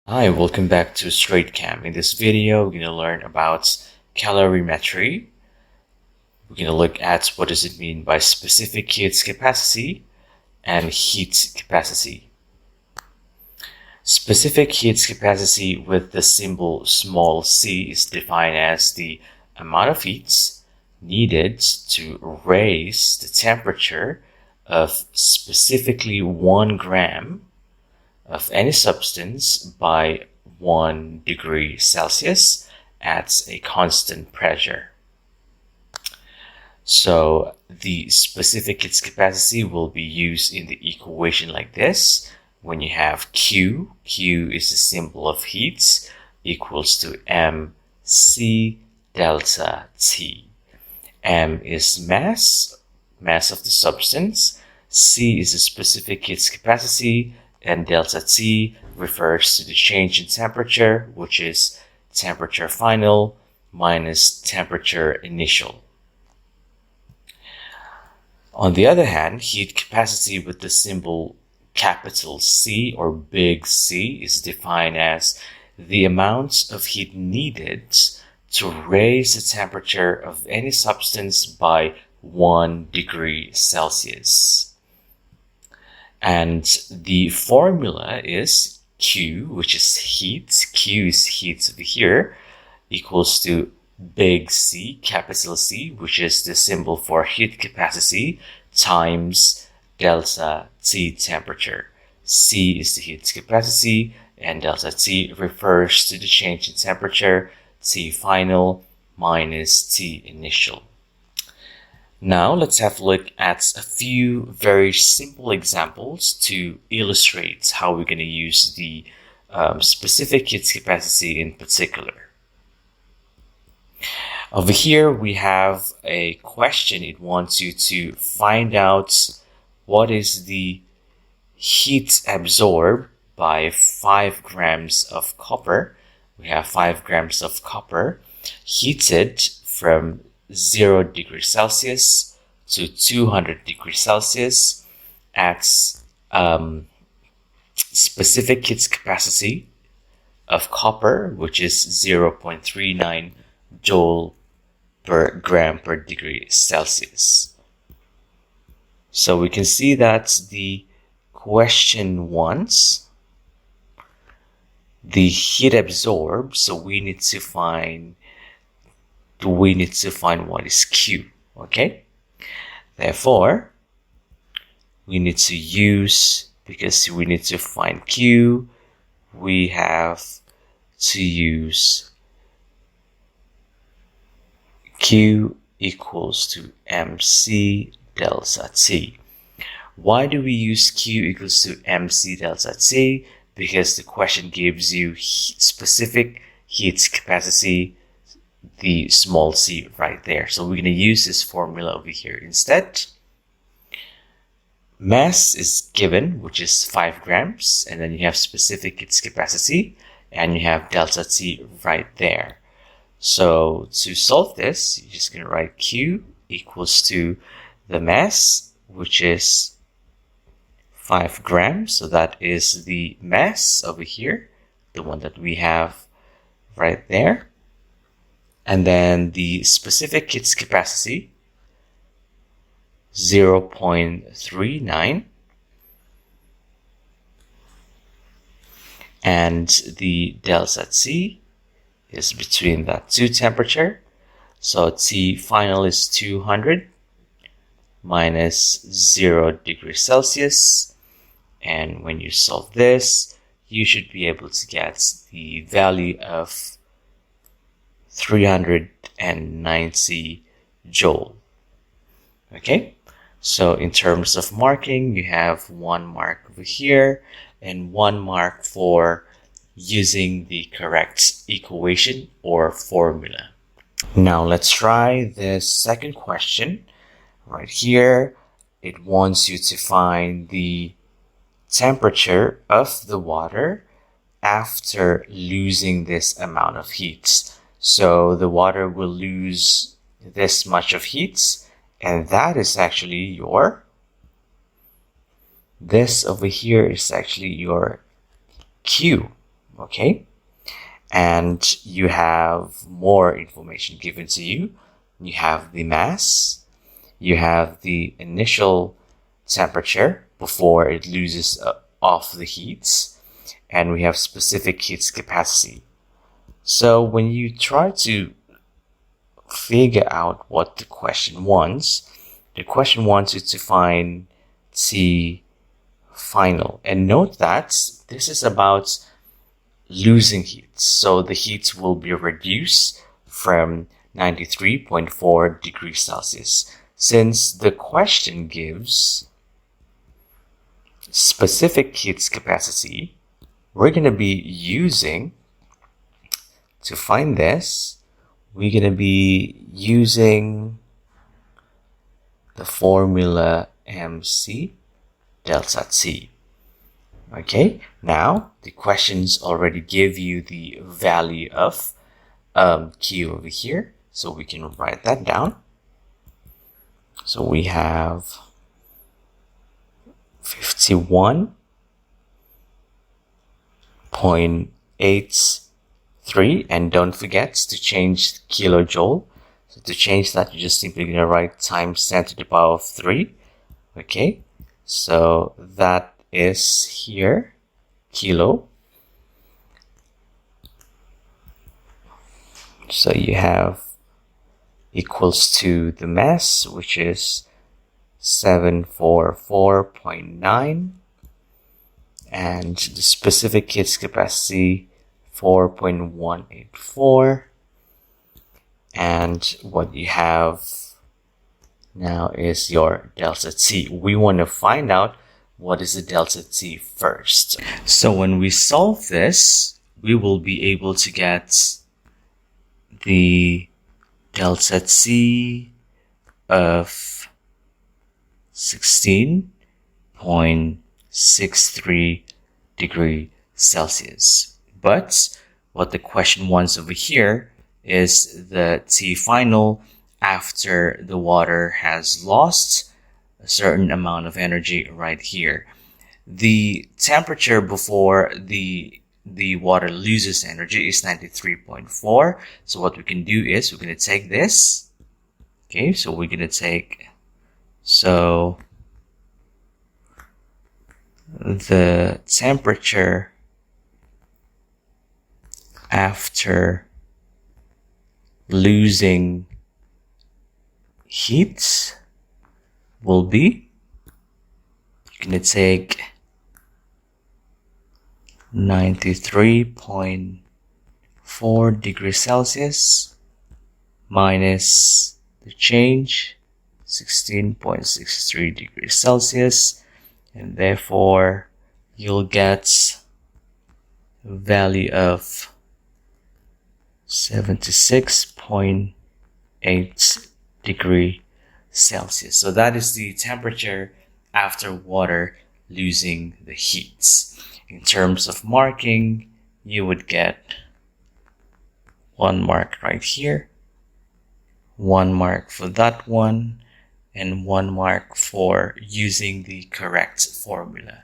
Hi, welcome back to STR8CHEM. In this video, we're going to learn about calorimetry. We're going to look at what does it mean by specific heat capacity and heat capacity. Specific heat capacity with the symbol small c is defined as the amount of heat needed to raise the temperature of specifically 1 gram of any substance by 1 degree Celsius at a constant pressure. So the specific heat capacity will be used in the equation like this. When you have Q is the symbol of heat, equals to mc delta T. M is mass of the substance, C is the specific heat capacity, and delta T refers to the change in temperature, which is temperature final minus temperature initial. On the other hand, heat capacity with the symbol capital C or big C is defined as the amount of heat needed to raise the temperature of any substance by 1 degree Celsius. And the formula is Q, which is heat. Q is heat over here, equals to big C, capital C, which is the symbol for heat capacity, times delta T temperature. C is the heat capacity, and delta T refers to the change in temperature, T final minus T initial. Now let's have a look at a few very simple examples to illustrate how we're going to use the specific heat capacity in particular. Over here we have a question. It wants you to find out what is the heat absorbed by 5 grams of copper. We have 5 grams of copper heated from 0 degrees Celsius to 200 degrees Celsius at specific heat capacity of copper, which is 0.39 joule per gram per degree Celsius. So we can see that the question wants the heat absorbed, so we need to find what is Q, okay? Therefore, we need to use, because we need to find Q, we have to use Q equals to mc delta T. Why do we use Q equals to mc delta T? Because the question gives you specific heat capacity, the small c right there. So we're going to use this formula over here instead. Mass is given, which is 5 grams, and then you have specific heat capacity, and you have delta T right there. So to solve this, you're just going to write Q equals to the mass, which is 5 grams. So that is the mass over here, the one that we have right there. And then the specific heat capacity, 0.39. And the delta T is between that 2 temperature. So T final is 200 minus 0 degrees Celsius. And when you solve this, you should be able to get the value of 390 joule. Okay, so in terms of marking, you have 1 mark over here and 1 mark for using the correct equation or formula. Now let's try the second question. Right here, it wants you to find the temperature of the water after losing this amount of heat. So the water will lose this much of heat, and that is actually your this over here is actually your Q, okay? And you have more information given to you. You have the mass, you have the initial temperature before it loses off the heat, and we have specific heat capacity. So when you try to figure out what the question wants you to find T final. And note that this is about losing heat. So the heat will be reduced from 93.4 degrees Celsius. Since the question gives specific heat capacity, we're going to be using, to find this, we're going to be using the formula MC delta T. Okay, now the questions already give you the value of Q over here, so we can write that down. So we have 51.83, and don't forget to change kilojoule. So to change that, you're just simply going to write times 10 to the power of 3. Okay, so that is here, kilo. So you have equals to the mass, which is 744.9, and the specific heat capacity 4.184. And what you have now is your delta T. We want to find out what is the delta T first. So when we solve this, we will be able to get the delta T of 16.63 degrees Celsius. But what the question wants over here is the T final after the water has lost a certain amount of energy right here. The temperature before the water loses energy is 93.4. So what we can do is we're going to take this. Okay, so we're going to take, so the temperature after losing heat will be, you're going to take 93.4 degrees Celsius minus the change 16.63 degrees Celsius, and therefore you'll get a value of 76.8 degrees Celsius. So that is the temperature after water losing the heat. In terms of marking, you would get 1 mark right here, 1 mark for that one, and 1 mark for using the correct formula.